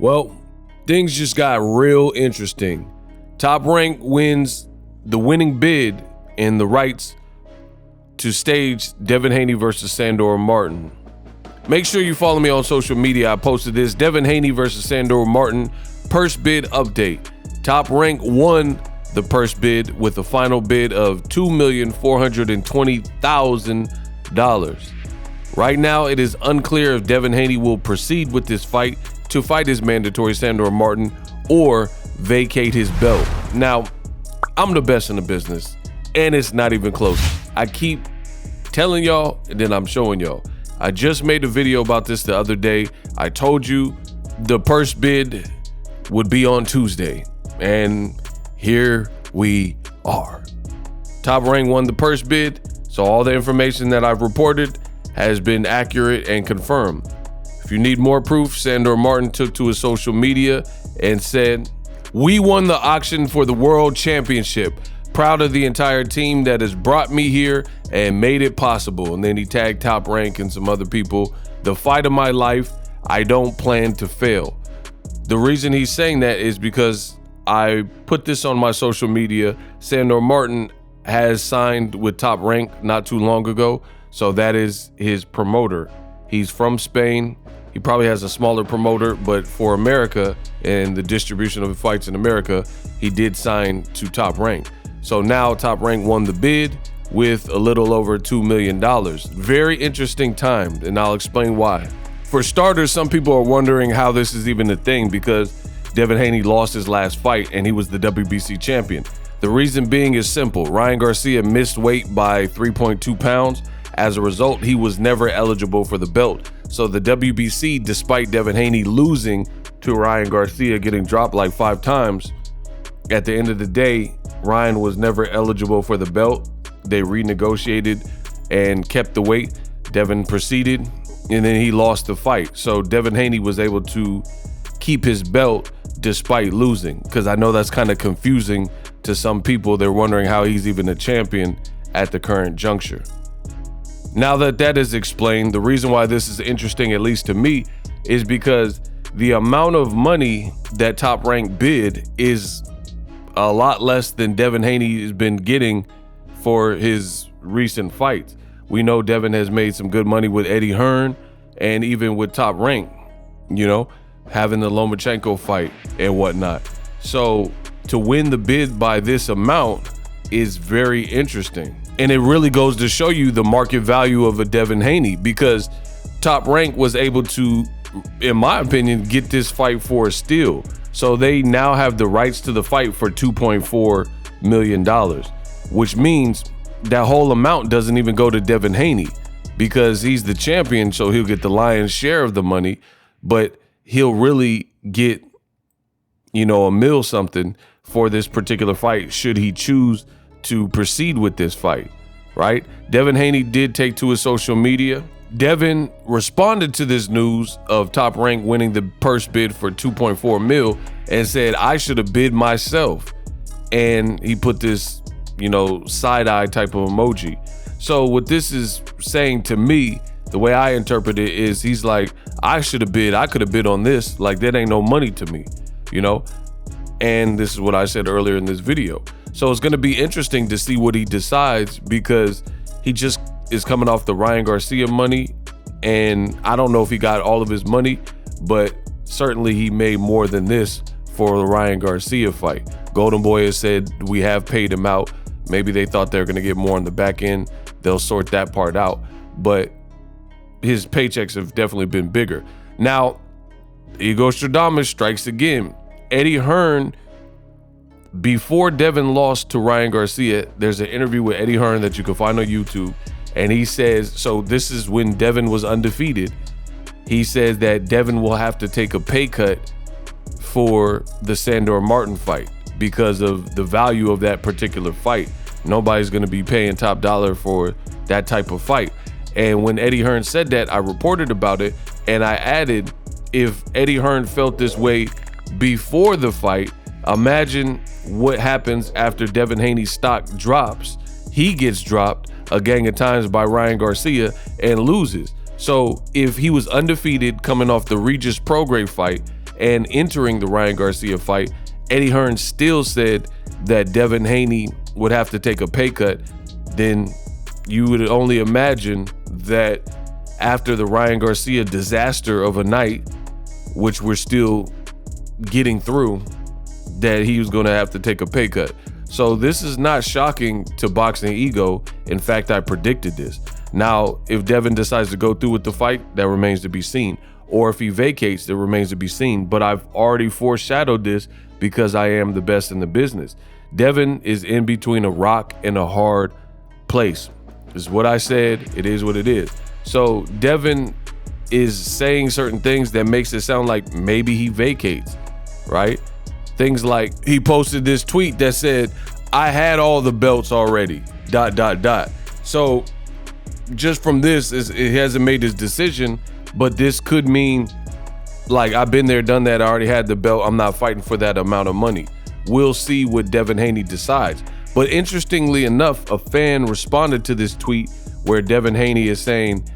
Well, things just got real interesting. Top Rank wins the winning bid in the rights to stage Devin Haney versus Sandor Martin. Make sure you follow me on social media. I posted this Devin Haney versus Sandor Martin purse bid update. Top Rank won the purse bid with a final bid of $2,420,000. Right now, it is unclear if Devin Haney will proceed with this fight to fight his mandatory Sandor Martin or vacate his belt. Now, I'm the best in the business, and it's not even close. I keep telling y'all, and then I'm showing y'all. I just made a video about this the other day. I told you the purse bid would be on Tuesday, and here we are. Top Rank won the purse bid, so all the information that I've reported has been accurate and confirmed. If you need more proof, Sandor Martin took to his social media and said, "We won the auction for the World Championship. Proud of the entire team that has brought me here and made it possible." And then he tagged Top Rank and some other people. "The fight of my life. I don't plan to fail." The reason he's saying that is because I put this on my social media. Sandor Martin has signed with Top Rank not too long ago. So that is his promoter. He's from Spain. He probably has a smaller promoter, but for America and the distribution of fights in America, he did sign to Top Rank. So now Top Rank won the bid with a little over $2 million. Very interesting time, and I'll explain why. For starters, some people are wondering how this is even a thing because Devin Haney lost his last fight and he was the WBC champion. The reason being is simple. Ryan Garcia missed weight by 3.2 pounds. As a result, he was never eligible for the belt. So the WBC, despite Devin Haney losing to Ryan Garcia, getting dropped like 5 times, at the end of the day, Ryan was never eligible for the belt. They renegotiated and kept the weight. Devin proceeded, and then he lost the fight. So Devin Haney was able to keep his belt despite losing, because I know that's kind of confusing to some people. They're wondering how he's even a champion at the current juncture. Now that that is explained, the reason why this is interesting, at least to me, is because the amount of money that Top Rank bid is a lot less than Devin Haney has been getting for his recent fights. We know Devin has made some good money with Eddie Hearn and even with Top Rank, you know, having the Lomachenko fight and whatnot. So to win the bid by this amount is very interesting. And it really goes to show you the market value of a Devin Haney, because Top Rank was able to, in my opinion, get this fight for a steal. So they now have the rights to the fight for $2.4 million, which means that whole amount doesn't even go to Devin Haney because he's the champion, so he'll get the lion's share of the money, but he'll really get, you know, $1 million something for this particular fight should he choose to proceed with this fight, right? Devin Haney did take to his social media. Devin responded to this news of Top Rank winning the purse bid for $2.4 million and said, "I should have bid myself." And he put this, you know, side-eye type of emoji. So what this is saying to me, the way I interpret it, is he's like, I should have bid. I could have bid on this. Like, that ain't no money to me, you know? And this is what I said earlier in this video. So it's going to be interesting to see what he decides, because he just is coming off the Ryan Garcia money. And I don't know if he got all of his money, but certainly he made more than this for the Ryan Garcia fight. Golden Boy has said we have paid him out. Maybe they thought they were going to get more on the back end. They'll sort that part out. But his paychecks have definitely been bigger. Now, Ego Stradamus strikes again. Eddie Hearn, before Devin lost to Ryan Garcia, there's an interview with Eddie Hearn that you can find on YouTube. And he says, so this is when Devin was undefeated. He says that Devin will have to take a pay cut for the Sandor Martin fight because of the value of that particular fight. Nobody's going to be paying top dollar for that type of fight. And when Eddie Hearn said that, I reported about it, and I added, if Eddie Hearn felt this way before the fight, imagine what happens after Devin Haney's stock drops. He gets dropped a gang of times by Ryan Garcia and loses. So if he was undefeated coming off the Regis Prograis fight, and entering the Ryan Garcia fight, Eddie Hearn still said that Devin Haney would have to take a pay cut. Then you would only imagine that after the Ryan Garcia disaster of a night, which we're still getting through, that he was going to have to take a pay cut. So this is not shocking to Boxing Ego. In fact, I predicted this. Now, if Devin decides to go through with the fight, that remains to be seen. Or if he vacates, that remains to be seen. But I've already foreshadowed this because I am the best in the business. Devin is in between a rock and a hard place. This is what I said. It is what it is. So Devin is saying certain things that makes it sound like maybe he vacates, right? Things like he posted this tweet that said, "I had all the belts already, ... So just from this, it hasn't made his decision, but this could mean like, I've been there, done that. I already had the belt. I'm not fighting for that amount of money. We'll see what Devin Haney decides. But interestingly enough, a fan responded to this tweet where Devin Haney is saying,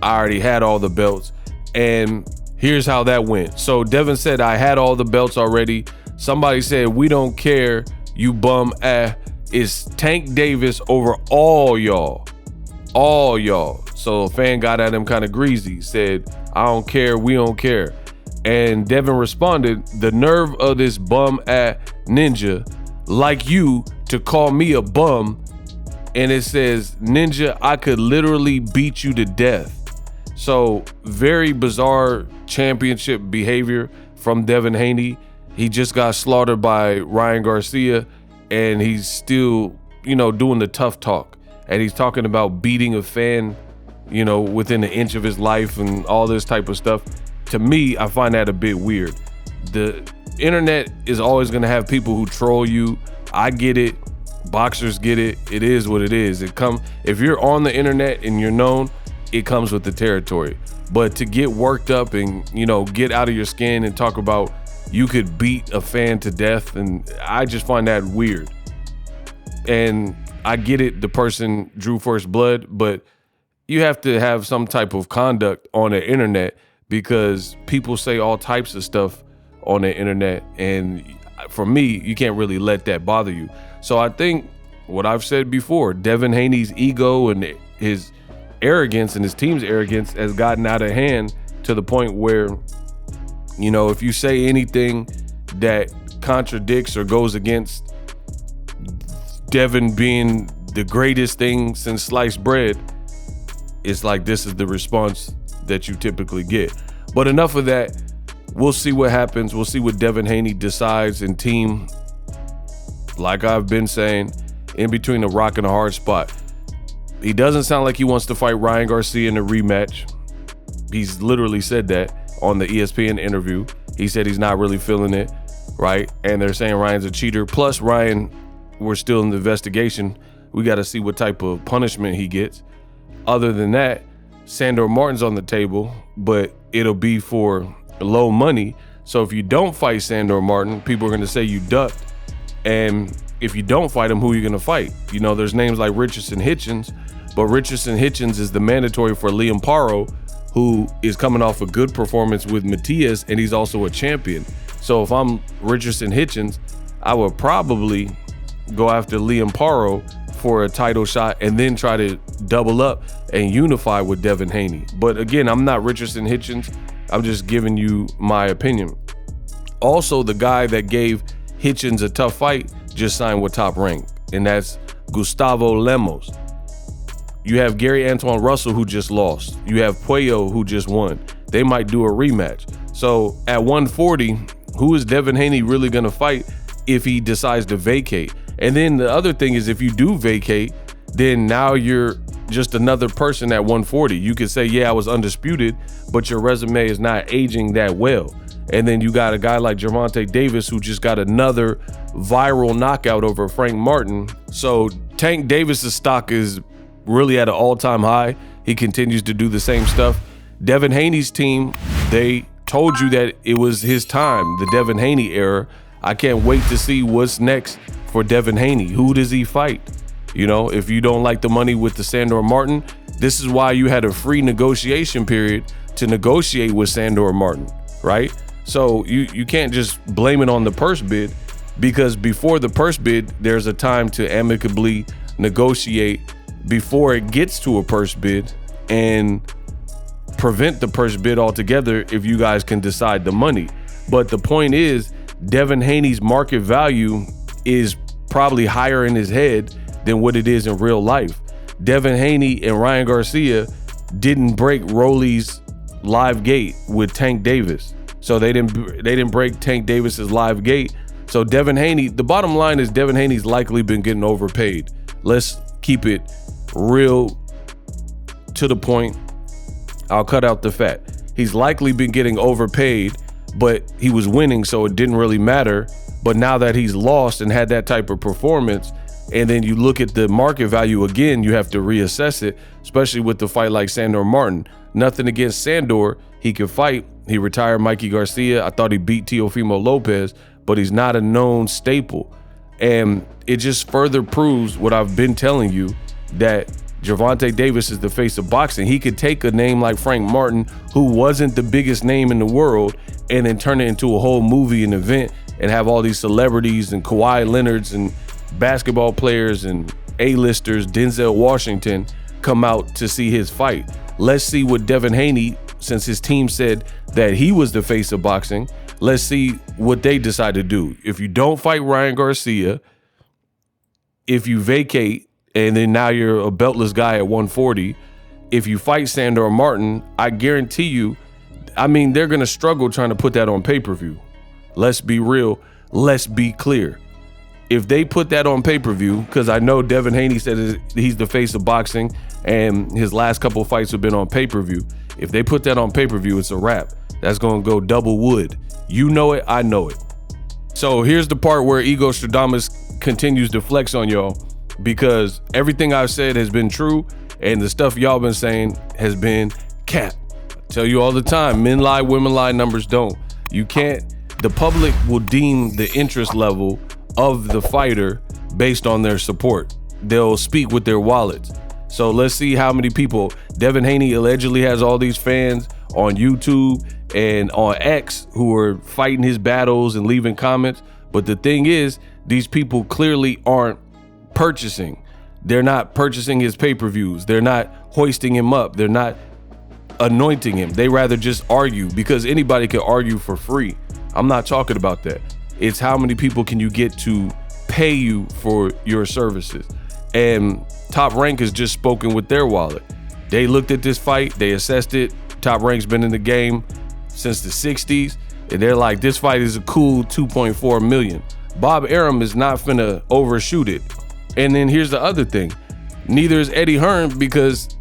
"I already had all the belts." And here's how that went. So Devin said, "I had all the belts already." Somebody said, "We don't care, you bum It's Tank Davis over all y'all. All y'all." So a fan got at him kind of greasy, said, "I don't care, we don't care." And Devin responded, "The nerve of this bum ninja like you to call me a bum." And it says, "Ninja, I could literally beat you to death." So very bizarre championship behavior from Devin Haney. He just got slaughtered by Ryan Garcia, and he's still, doing the tough talk. And he's talking about beating a fan, within an inch of his life and all this type of stuff. To me, I find that a bit weird. The internet is always going to have people who troll you. I get it. Boxers get it. It is what it is. If you're on the internet and you're known, it comes with the territory. But to get worked up and, get out of your skin and talk about you could beat a fan to death, and I just find that weird. And I get it, the person drew first blood, but you have to have some type of conduct on the internet because people say all types of stuff on the internet. And for me, you can't really let that bother you. So I think what I've said before, Devin Haney's ego and his arrogance and his team's arrogance has gotten out of hand to the point where, if you say anything that contradicts or goes against Devin being the greatest thing since sliced bread, it's like this is the response that you typically get. But enough of that. We'll see what happens. We'll see what Devin Haney decides, and team, like I've been saying, in between a rock and a hard spot. He doesn't sound like he wants to fight Ryan Garcia in a rematch. He's literally said that on the ESPN interview. He said he's not really feeling it, right? And they're saying Ryan's a cheater. Plus, Ryan, we're still in the investigation. We got to see what type of punishment he gets. Other than that, Sandor Martin's on the table, but it'll be for low money. So if you don't fight Sandor Martin, people are going to say you ducked. And if you don't fight him, who are you going to fight? There's names like Richardson Hitchens, but Richardson Hitchens is the mandatory for Liam Paro, who is coming off a good performance with Matias, and he's also a champion. So if I'm Richardson Hitchens, I would probably go after Liam Paro for a title shot and then try to double up and unify with Devin Haney. But again, I'm not Richardson Hitchens. I'm just giving you my opinion. Also, the guy that gave Hitchens a tough fight just signed with Top Rank, and that's Gustavo Lemos. You have Gary Antoine Russell, who just lost. You have Puello, who just won. They might do a rematch. So at 140, who is Devin Haney really going to fight if he decides to vacate? And then the other thing is, if you do vacate, then now you're just another person at 140. You could say, yeah, I was undisputed, but your resume is not aging that well. And then you got a guy like Gervonta Davis, who just got another viral knockout over Frank Martin. So Tank Davis's stock is really at an all-time high. He continues to do the same stuff. Devin Haney's team, they told you that it was his time, the Devin Haney era. I can't wait to see what's next for Devin Haney. Who does he fight? If you don't like the money with the Sandor Martin, this is why you had a free negotiation period to negotiate with Sandor Martin, right? So you can't just blame it on the purse bid, because before the purse bid, there's a time to amicably negotiate before it gets to a purse bid and prevent the purse bid altogether if you guys can decide the money. But the point is, Devin Haney's market value is probably higher in his head than what it is in real life. Devin Haney and Ryan Garcia didn't break Rolly's live gate with Tank Davis. So they didn't break Tank Davis's live gate. So Devin Haney, the bottom line is Devin Haney's likely been getting overpaid. Let's keep it real to the point. I'll cut out the fat. He's likely been getting overpaid, but he was winning, so it didn't really matter. But now that he's lost and had that type of performance, and then you look at the market value again, you have to reassess it, especially with the fight like Sandor Martin. Nothing against Sandor. He can fight. He retired Mikey Garcia. I thought he beat Teofimo Lopez, but he's not a known staple. And it just further proves what I've been telling you, that Gervonta Davis is the face of boxing. He could take a name like Frank Martin, who wasn't the biggest name in the world, and then turn it into a whole movie and event and have all these celebrities and Kawhi Leonards and basketball players and A-listers, Denzel Washington, come out to see his fight. Let's see what Devin Haney, since his team said that he was the face of boxing, let's see what they decide to do. If you don't fight Ryan Garcia, if you vacate, and then now you're a beltless guy at 140, if you fight Sandor Martin, I guarantee you, I mean, they're going to struggle trying to put that on pay-per-view. Let's be real. Let's be clear. If they put that on pay-per-view, because I know Devin Haney said he's the face of boxing and his last couple of fights have been on pay-per-view. If they put that on pay-per-view, it's a wrap. That's going to go double wood. You know it, I know it. So here's the part where Ego Stradamus continues to flex on y'all, because everything I've said has been true and the stuff y'all been saying has been cap. I tell you all the time, men lie, women lie, numbers don't. You can't, the public will deem the interest level of the fighter based on their support. They'll speak with their wallets. So let's see how many people. Devin Haney allegedly has all these fans on YouTube and on X who are fighting his battles and leaving comments. But the thing is, these people clearly aren't purchasing. They're not purchasing his pay-per-views. They're not hoisting him up. They're not anointing him. They rather just argue, because anybody can argue for free. I'm not talking about that. It's how many people can you get to pay you for your services. And Top Rank has just spoken with their wallet. They looked at this fight, they assessed it. Top Rank's been in the game since the 60s, and they're like, this fight is a cool 2.4 million. Bob Arum is not finna overshoot it. And then here's the other thing. Neither is Eddie Hearn, because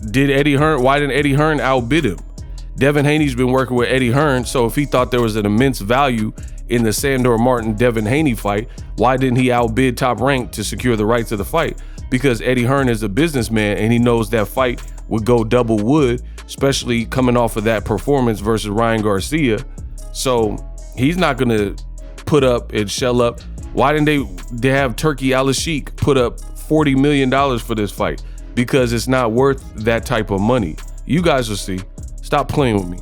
why didn't Eddie Hearn outbid him? Devin Haney's been working with Eddie Hearn, so if he thought there was an immense value in the Sandor Martin Devin Haney fight, why didn't he outbid Top Rank to secure the rights of the fight? Because Eddie Hearn is a businessman and he knows that fight would go double wood, especially coming off of that performance versus Ryan Garcia. So he's not gonna put up and shell up. Why didn't they have Turkey Al-Sheikh put up $40 million for this fight? Because it's not worth that type of money. You guys will see. Stop playing with me.